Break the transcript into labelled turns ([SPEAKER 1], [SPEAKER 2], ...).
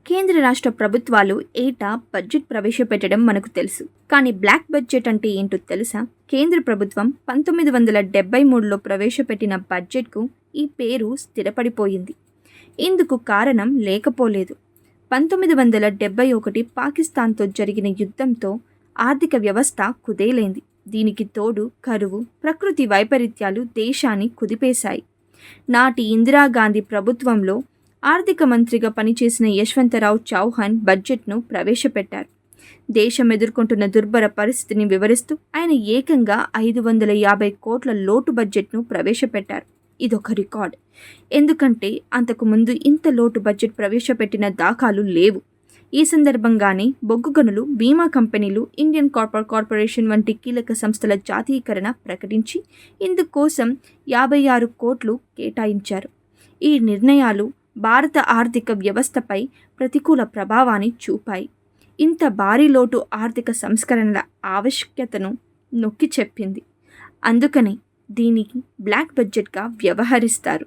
[SPEAKER 1] కేంద్ర రాష్ట్ర ప్రభుత్వాలు ఏటా బడ్జెట్ ప్రవేశపెట్టడం మనకు తెలుసు. కానీ బ్లాక్ బడ్జెట్ అంటే ఏంటో తెలుసా? కేంద్ర ప్రభుత్వం 1973లో ప్రవేశపెట్టిన బడ్జెట్కు ఈ పేరు స్థిరపడిపోయింది. ఇందుకు కారణం లేకపోలేదు. 1971 పాకిస్తాన్తో జరిగిన యుద్ధంతో ఆర్థిక వ్యవస్థ కుదేలైంది. దీనికి తోడు కరువు, ప్రకృతి వైపరీత్యాలు దేశాన్ని కుదిపేశాయి. నాటి ఇందిరాగాంధీ ప్రభుత్వంలో ఆర్థిక మంత్రిగా పనిచేసిన యశ్వంతరావు చౌహాన్ బడ్జెట్ను ప్రవేశపెట్టారు. దేశం ఎదుర్కొంటున్న దుర్భర పరిస్థితిని వివరిస్తూ ఆయన ఏకంగా 550 కోట్ల లోటు బడ్జెట్ను ప్రవేశపెట్టారు. ఇదొక రికార్డ్. ఎందుకంటే అంతకుముందు ఇంత లోటు బడ్జెట్ ప్రవేశపెట్టిన దాఖలు లేవు. ఈ సందర్భంగానే బొగ్గు గనులు, బీమా కంపెనీలు, ఇండియన్ కార్పొరేట్ కార్పొరేషన్ వంటి కీలక సంస్థల జాతీయకరణ ప్రకటించి ఇందుకోసం 56 కోట్లు కేటాయించారు. ఈ నిర్ణయాలు భారత ఆర్థిక వ్యవస్థపై ప్రతికూల ప్రభావాన్ని చూపాయి. ఇంత భారీ లోటు ఆర్థిక సంస్కరణల ఆవశ్యకతను నొక్కి చెప్పింది. అందుకనే దీనికి బ్లాక్ బడ్జెట్గా వ్యవహరిస్తారు.